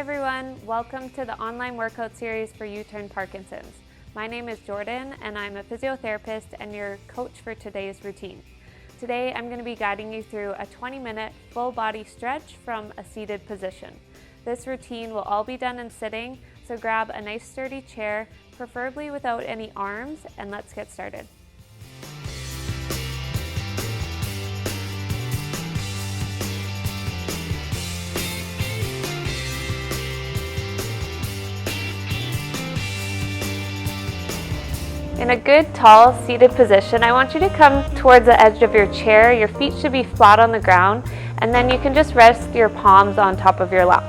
everyone, welcome to the online workout series for U-Turn Parkinson's. My name is Jordyn and I'm a physiotherapist and your coach for today's routine. Today I'm going to be guiding you through a 20-minute full body stretch from a seated position. This routine will all be done in sitting, so grab a nice sturdy chair, preferably without any arms, and let's get started. In a good, tall, seated position, I want you to come towards the edge of your chair. Your feet should be flat on the ground, and then you can just rest your palms on top of your lap.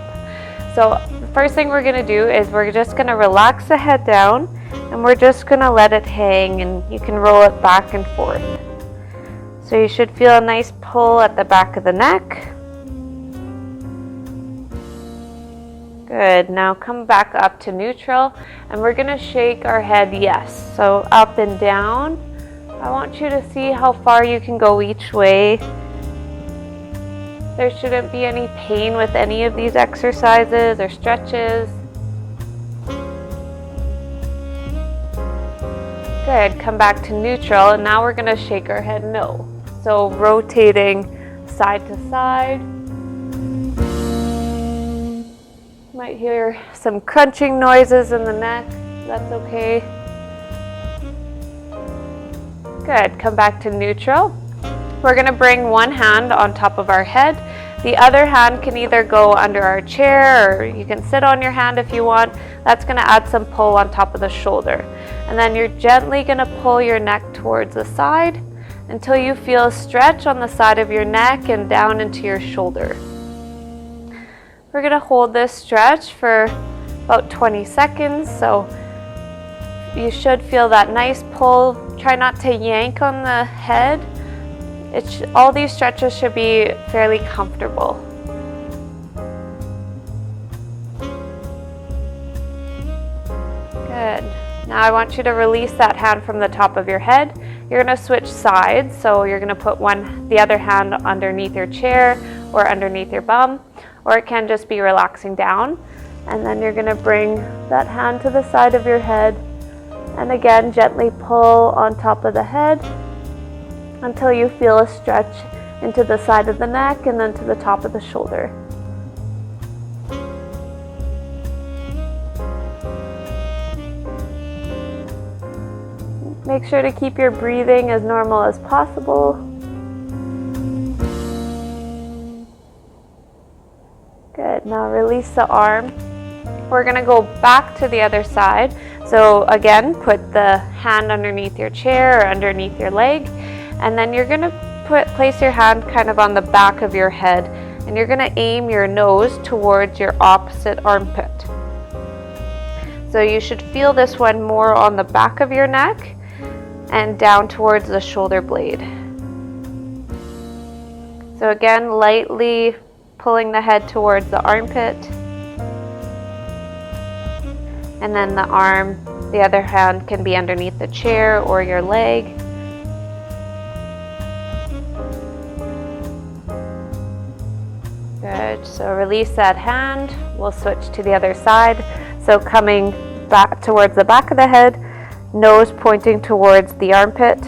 So the first thing we're going to do is we're just going to relax the head down, and we're just going to let it hang, and you can roll it back and forth. So you should feel a nice pull at the back of the neck. Good, now come back up to neutral and we're going to shake our head yes. So up and down. I want you to see how far you can go each way. There shouldn't be any pain with any of these exercises or stretches. Good, come back to neutral and now we're going to shake our head no. So rotating side to side. Might hear some crunching noises in the neck. That's okay. Good. Come back to neutral. We're going to bring one hand on top of our head. The other hand can either go under our chair or you can sit on your hand if you want. That's going to add some pull on top of the shoulder. And then you're gently going to pull your neck towards the side until you feel a stretch on the side of your neck and down into your shoulder. We're going to hold this stretch for about 20 seconds, so you should feel that nice pull. Try not to yank on the head. All these stretches should be fairly comfortable. Good. Now I want you to release that hand from the top of your head. You're going to switch sides, so you're going to put the other hand underneath your chair or underneath your bum. Or it can just be relaxing down. And then you're going to bring that hand to the side of your head. And again, gently pull on top of the head until you feel a stretch into the side of the neck and then to the top of the shoulder. Make sure to keep your breathing as normal as possible. Good, now release the arm. We're going to go back to the other side. So again, put the hand underneath your chair or underneath your leg. And then you're going to place your hand kind of on the back of your head. And you're going to aim your nose towards your opposite armpit. So you should feel this one more on the back of your neck and down towards the shoulder blade. So again, lightly pulling the head towards the armpit, and then the other hand can be underneath the chair or your leg. Good, so release that hand. We'll switch to the other side. So coming back towards the back of the head, nose pointing towards the armpit,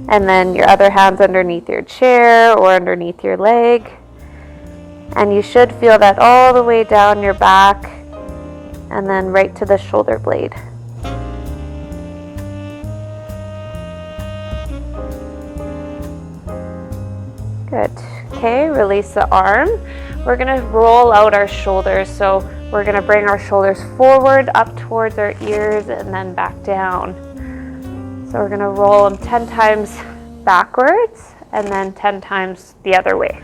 and then your other hand's underneath your chair or underneath your leg. And you should feel that all the way down your back and then right to the shoulder blade. Good. Okay, release the arm. We're going to roll out our shoulders. So we're going to bring our shoulders forward, up towards our ears, and then back down. So we're going to roll them 10 times backwards and then 10 times the other way.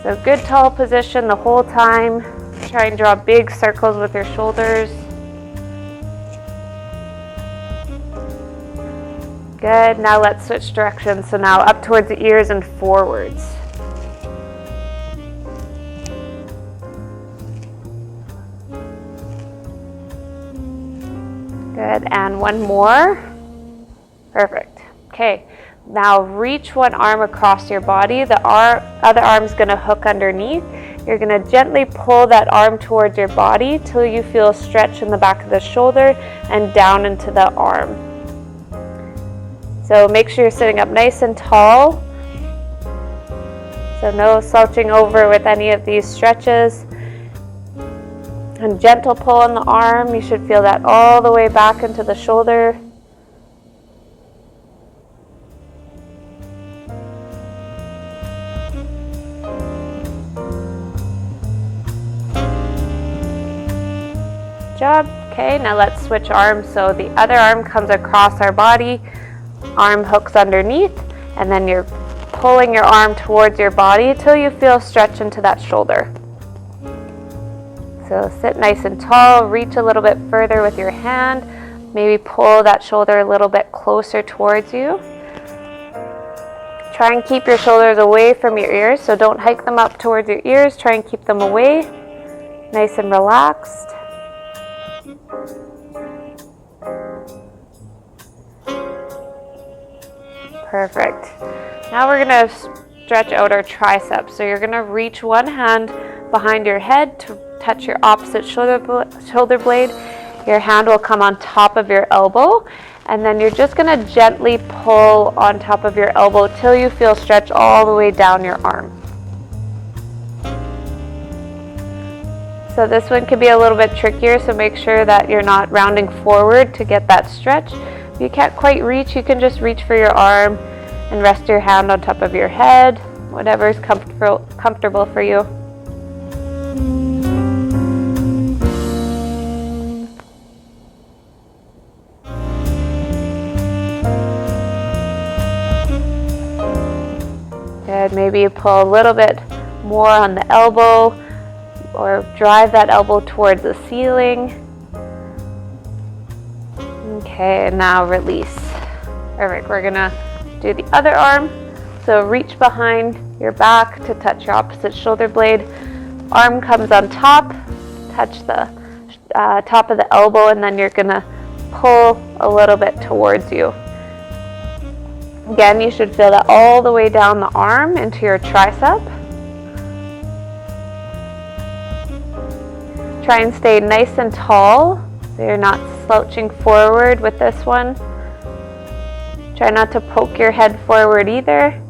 So good tall position the whole time. Try and draw big circles with your shoulders. Good, now let's switch directions. So now up towards the ears and forwards. Good, and one more. Perfect. Okay, Now reach one arm across your body. The other arm's going to hook underneath. You're going to gently pull that arm towards your body till you feel a stretch in the back of the shoulder and down into the arm. So make sure you're sitting up nice and tall. So no slouching over with any of these stretches. And gentle pull on the arm. You should feel that all the way back into the shoulder. Good job. Okay, now let's switch arms. So the other arm comes across our body, arm hooks underneath, and then you're pulling your arm towards your body till you feel stretch into that shoulder. So sit nice and tall, reach a little bit further with your hand, maybe pull that shoulder a little bit closer towards you. Try and keep your shoulders away from your ears, so don't hike them up towards your ears, try and keep them away, nice and relaxed. Perfect. Now we're going to stretch out our triceps. So you're going to reach one hand behind your head to touch your opposite shoulder blade. Your hand will come on top of your elbow, and then you're just going to gently pull on top of your elbow till you feel stretch all the way down your arm. So this one can be a little bit trickier, so make sure that you're not rounding forward to get that stretch. If you can't quite reach, you can just reach for your arm and rest your hand on top of your head, whatever is comfortable for you. Good. Maybe you pull a little bit more on the elbow or drive that elbow towards the ceiling. Okay, and now release. Perfect. We're going to do the other arm. So reach behind your back to touch your opposite shoulder blade. Arm comes on top, touch the top of the elbow, and then you're going to pull a little bit towards you. Again, you should feel that all the way down the arm into your tricep. Try and stay nice and tall, so you're not slouching forward with this one. Try not to poke your head forward either.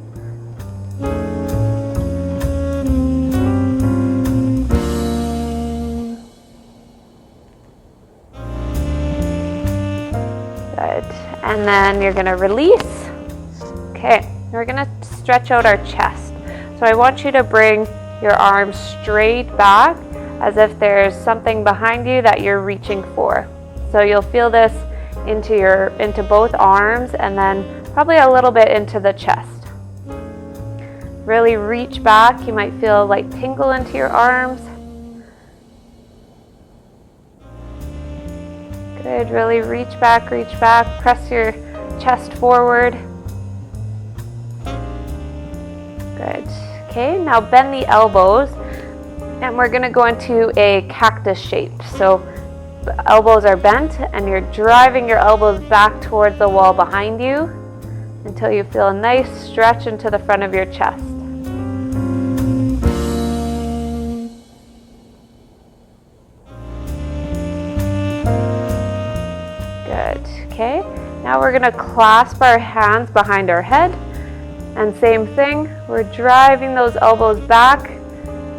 Good. And then you're going to release. Okay, we're going to stretch out our chest. So I want you to bring your arms straight back as if there's something behind you that you're reaching for. So you'll feel this into both arms and then probably a little bit into the chest. Really reach back. You might feel a light tingle into your arms. Good, really reach back, press your chest forward. Good. Okay, now bend the elbows and we're going to go into a cactus shape. So the elbows are bent and you're driving your elbows back towards the wall behind you until you feel a nice stretch into the front of your chest. Good. Okay, now we're going to clasp our hands behind our head. And same thing, we're driving those elbows back,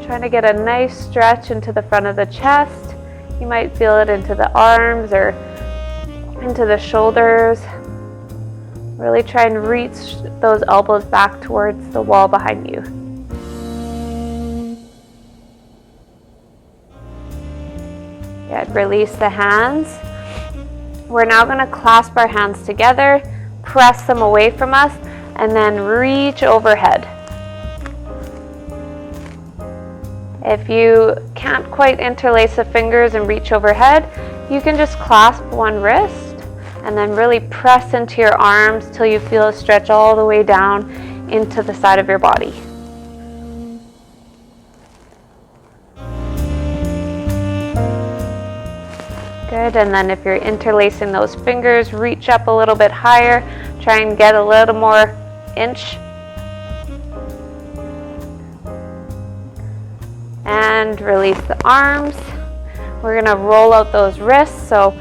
trying to get a nice stretch into the front of the chest. You might feel it into the arms or into the shoulders. Really try and reach those elbows back towards the wall behind you. Good. Release the hands. We're now going to clasp our hands together, press them away from us, and then reach overhead. If you can't quite interlace the fingers and reach overhead, you can just clasp one wrist and then really press into your arms till you feel a stretch all the way down into the side of your body. Good, and then if you're interlacing those fingers, reach up a little bit higher, try and get a little more inch. and release the arms. We're gonna roll out those wrists, so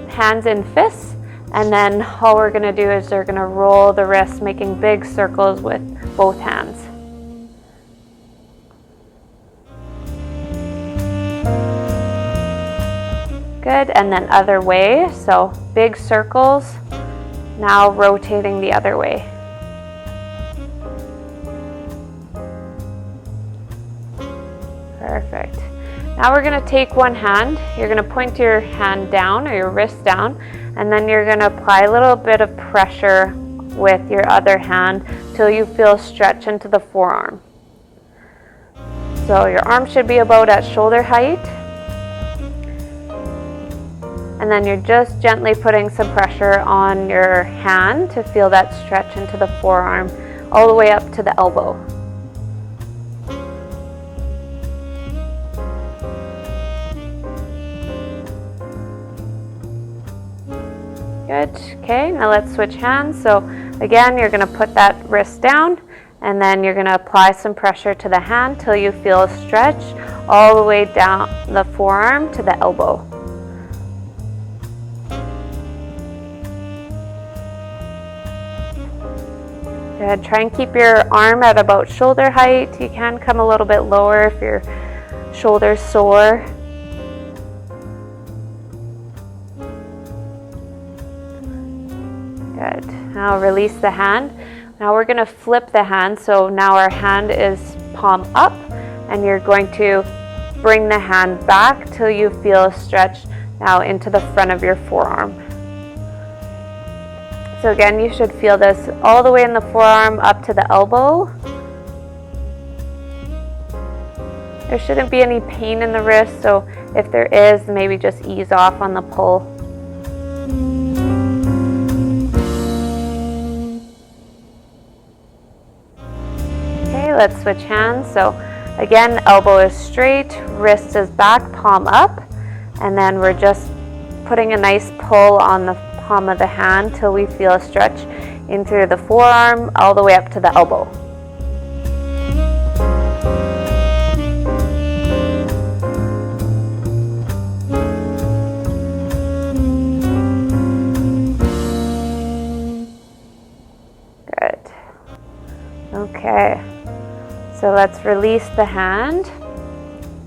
hands in fists, and then all we're gonna do is we're gonna roll the wrists, making big circles with both hands. Good, and then other way, so big circles, now rotating the other way. Perfect. Now we're going to take one hand, you're going to point your hand down or your wrist down, and then you're going to apply a little bit of pressure with your other hand till you feel stretch into the forearm. So your arm should be about at shoulder height, and then you're just gently putting some pressure on your hand to feel that stretch into the forearm all the way up to the elbow. Good. Okay, now let's switch hands. So again, you're going to put that wrist down, and then you're going to apply some pressure to the hand till you feel a stretch all the way down the forearm to the elbow. Good. Try and keep your arm at about shoulder height. You can come a little bit lower if your shoulder's sore. Good. Now release the hand. Now we're going to flip the hand. So now our hand is palm up, and you're going to bring the hand back till you feel a stretch now into the front of your forearm. So again, you should feel this all the way in the forearm up to the elbow. There shouldn't be any pain in the wrist, so if there is, maybe just ease off on the pull. Let's switch hands. So again, elbow is straight, wrist is back, palm up, and then we're just putting a nice pull on the palm of the hand till we feel a stretch into the forearm all the way up to the elbow. Good. Okay. So let's release the hand.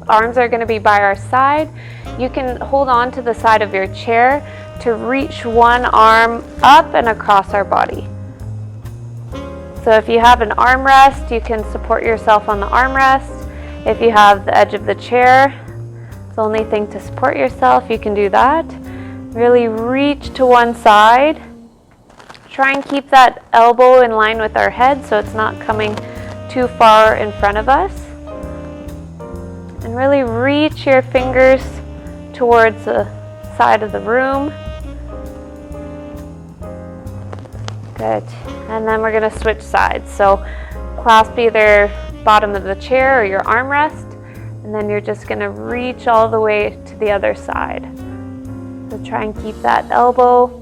Arms are going to be by our side. You can hold on to the side of your chair to reach one arm up and across our body. So if you have an armrest, you can support yourself on the armrest. If you have the edge of the chair, it's the only thing to support yourself, you can do that. Really reach to one side. Try and keep that elbow in line with our head so it's not coming too far in front of us, and really reach your fingers towards the side of the room. Good. And then we're going to switch sides. So clasp either bottom of the chair or your armrest, and then you're just going to reach all the way to the other side. So try and keep that elbow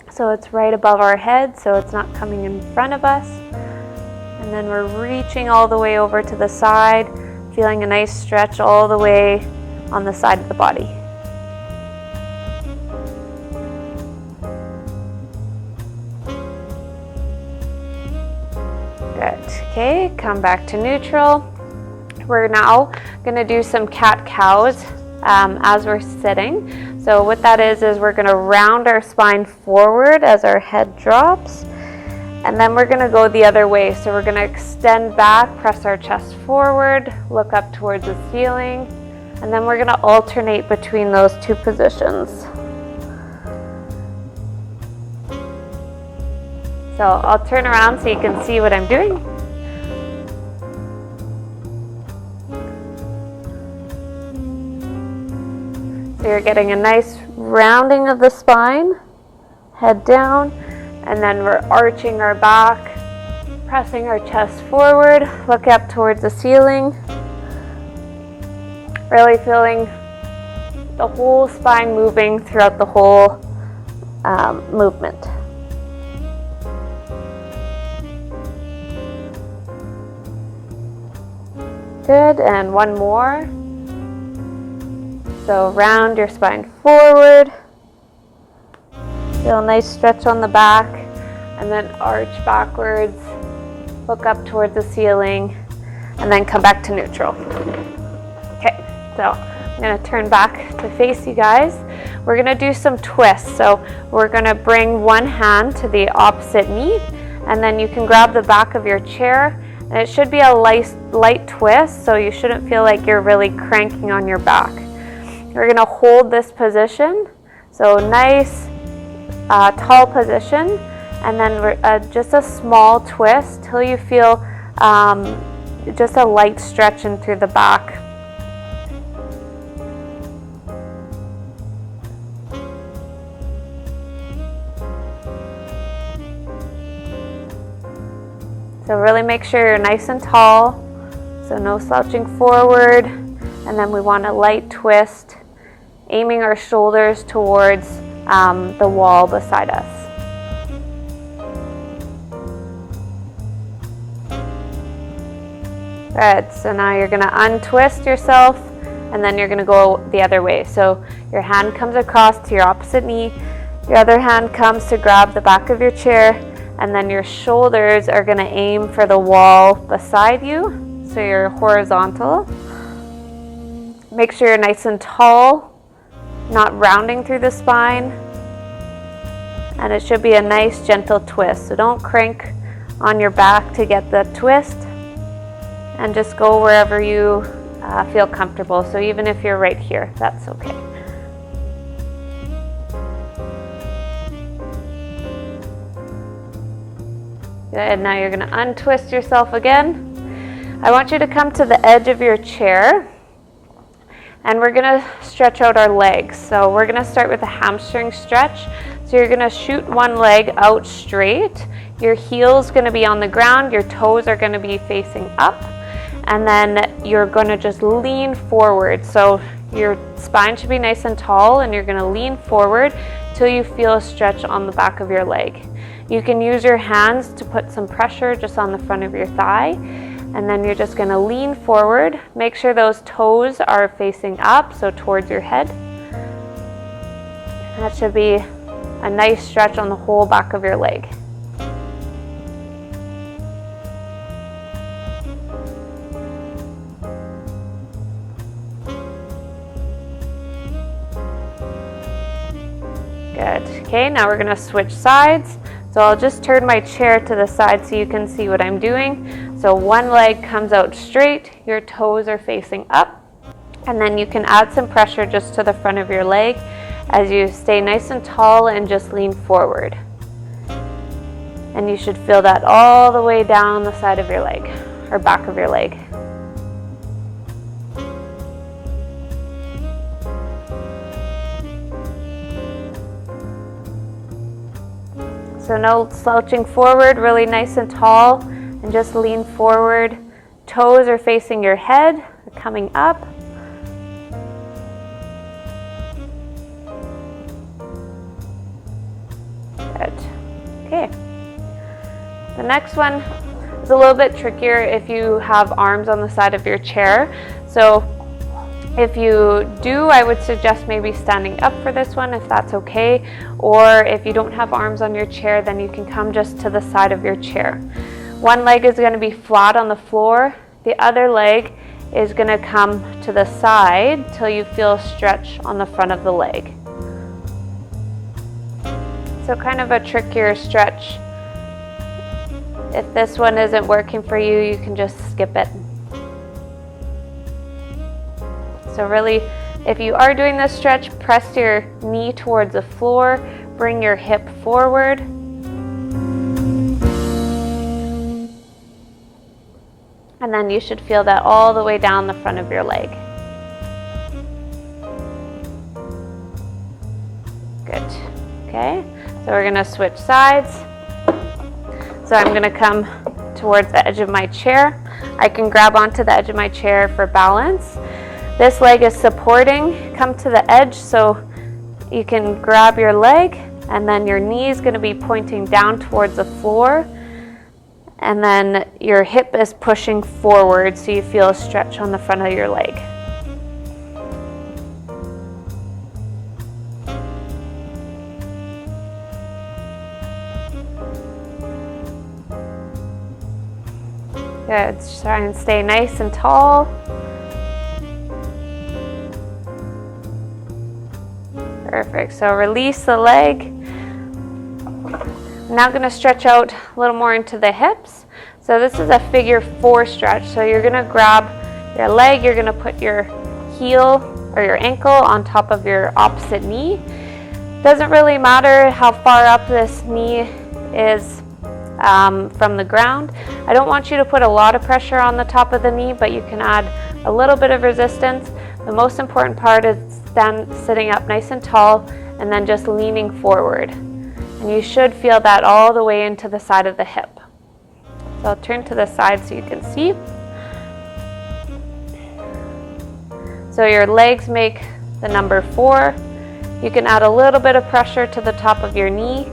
so it's right above our head, so it's not coming in front of us. And then we're reaching all the way over to the side, feeling a nice stretch all the way on the side of the body. Good. Okay, come back to neutral. We're now going to do some cat-cows as we're sitting. So what that is we're going to round our spine forward as our head drops. And then we're going to go the other way. So we're going to extend back, press our chest forward, look up towards the ceiling, and then we're going to alternate between those two positions. So I'll turn around so you can see what I'm doing. So you're getting a nice rounding of the spine, head down. And then we're arching our back, pressing our chest forward, look up towards the ceiling. Really feeling the whole spine moving throughout the whole movement. Good, and one more. So round your spine forward. Feel a nice stretch on the back, and then arch backwards, look up towards the ceiling, and then come back to neutral. Okay, so I'm gonna turn back to face you guys. We're gonna do some twists. So we're gonna bring one hand to the opposite knee, and then you can grab the back of your chair, and it should be a light twist, so you shouldn't feel like you're really cranking on your back. We're gonna hold this position, so nice tall position, and then just a small twist till you feel just a light stretch in through the back. So really make sure you're nice and tall, so no slouching forward, and then we want a light twist, aiming our shoulders towards the wall beside us. Good, so now you're gonna untwist yourself, and then you're gonna go the other way. So your hand comes across to your opposite knee, your other hand comes to grab the back of your chair, and then your shoulders are gonna aim for the wall beside you, so you're horizontal. Make sure you're nice and tall, not rounding through the spine, and it should be a nice gentle twist. So don't crank on your back to get the twist, and just go wherever you feel comfortable. So even if you're right here, that's okay. Good, now you're gonna untwist yourself again. I want you to come to the edge of your chair, and we're gonna stretch out our legs. So we're gonna start with a hamstring stretch. So you're gonna shoot one leg out straight. Your heel's gonna be on the ground, your toes are gonna be facing up, and then you're gonna just lean forward. So your spine should be nice and tall, and you're gonna lean forward till you feel a stretch on the back of your leg. You can use your hands to put some pressure just on the front of your thigh, and then you're just gonna lean forward. Make sure those toes are facing up, so towards your head. That should be a nice stretch on the whole back of your leg. Good. Okay, now we're gonna switch sides. So I'll just turn my chair to the side so you can see what I'm doing. So one leg comes out straight, your toes are facing up, and then you can add some pressure just to the front of your leg as you stay nice and tall and just lean forward. And you should feel that all the way down the side of your leg, or back of your leg. So no slouching forward, really nice and tall, and just lean forward. Toes are facing your head, coming up. Good. Okay. The next one is a little bit trickier if you have arms on the side of your chair. So if you do, I would suggest maybe standing up for this one if that's okay, or if you don't have arms on your chair, then you can come just to the side of your chair. One leg is going to be flat on the floor, the other leg is going to come to the side till you feel a stretch on the front of the leg. So kind of a trickier stretch. If this one isn't working for you, you can just skip it. So really, if you are doing this stretch, press your knee towards the floor, bring your hip forward. And then you should feel that all the way down the front of your leg. Good. Okay, so we're gonna switch sides. So I'm gonna come towards the edge of my chair. I can grab onto the edge of my chair for balance. This leg is supporting, come to the edge, so you can grab your leg, and then your knee is going to be pointing down towards the floor, and then your hip is pushing forward so you feel a stretch on the front of your leg. Good, try and stay nice and tall. Perfect, so release the leg. I'm now gonna stretch out a little more into the hips. So this is a figure 4 stretch. So you're gonna grab your leg, you're gonna put your heel or your ankle on top of your opposite knee. Doesn't really matter how far up this knee is from the ground. I don't want you to put a lot of pressure on the top of the knee, but you can add a little bit of resistance. The most important part is sitting up nice and tall and then just leaning forward. And you should feel that all the way into the side of the hip. So I'll turn to the side so you can see. So your legs make the number 4. You can add a little bit of pressure to the top of your knee,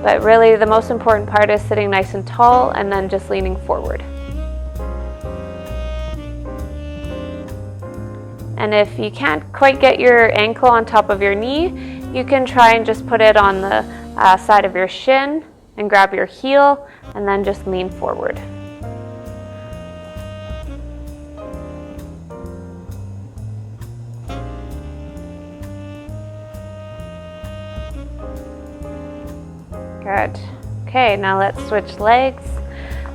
but really the most important part is sitting nice and tall and then just leaning forward. And if you can't quite get your ankle on top of your knee, you can try and just put it on the side of your shin and grab your heel and then just lean forward. Good. Okay, now let's switch legs.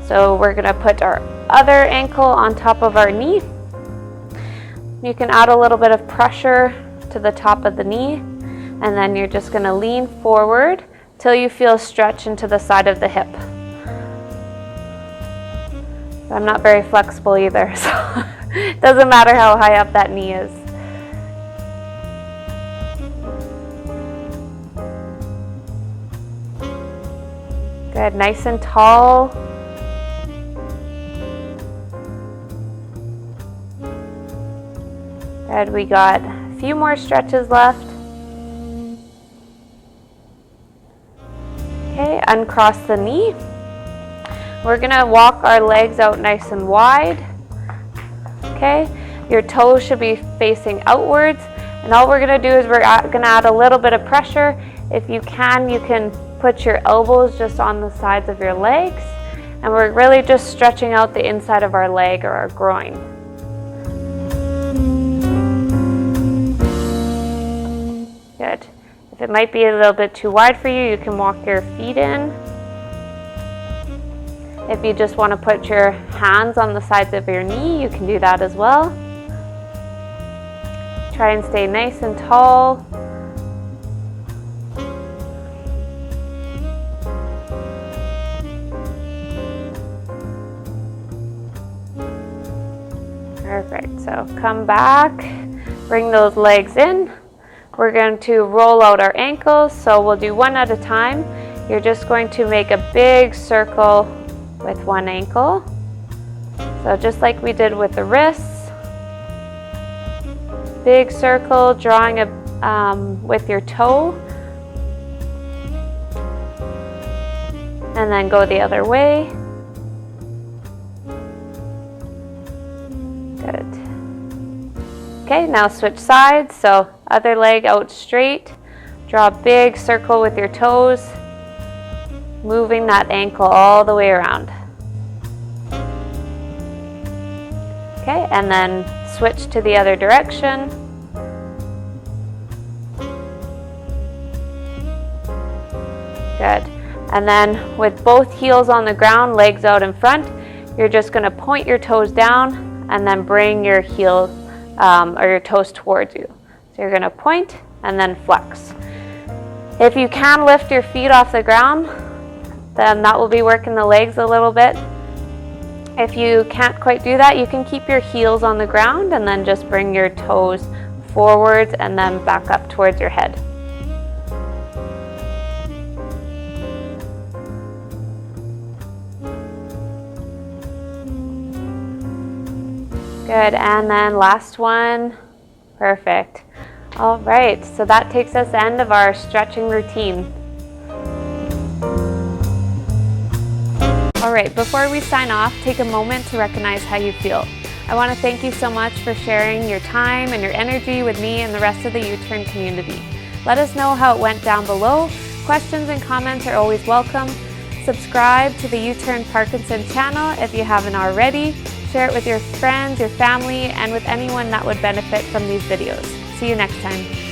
So we're gonna put our other ankle on top of our knee. You can add a little bit of pressure to the top of the knee, and then you're just gonna lean forward till you feel stretch into the side of the hip. I'm not very flexible either, so it doesn't matter how high up that knee is. Good, nice and tall. Good, we got a few more stretches left. Okay, uncross the knee. We're gonna walk our legs out nice and wide. Okay, your toes should be facing outwards. And all we're gonna do is we're gonna add a little bit of pressure. If you can put your elbows just on the sides of your legs. And we're really just stretching out the inside of our leg or our groin. Good. If it might be a little bit too wide for you, you can walk your feet in. If you just want to put your hands on the sides of your knee, you can do that as well. Try and stay nice and tall. Perfect, so come back, bring those legs in. We're going to roll out our ankles, so we'll do one at a time. You're just going to make a big circle with one ankle. So just like we did with the wrists, big circle, drawing with your toe, and then go the other way. Good. Okay, now switch sides. So other leg out straight. Draw a big circle with your toes, moving that ankle all the way around. Okay, and then switch to the other direction. Good. And then with both heels on the ground, legs out in front, you're just going to point your toes down and then bring your heel or your toes towards you. So you're going to point and then flex. If you can lift your feet off the ground, then that will be working the legs a little bit. If you can't quite do that, you can keep your heels on the ground and then just bring your toes forwards and then back up towards your head. Good, and then last one. Perfect. All right, so that takes us to the end of our stretching routine. All right, before we sign off, take a moment to recognize how you feel. I want to thank you so much for sharing your time and your energy with me and the rest of the U-Turn community. Let us know how it went down below. Questions and comments are always welcome. Subscribe to the U-Turn Parkinson channel if you haven't already. Share it with your friends, your family, and with anyone that would benefit from these videos. See you next time.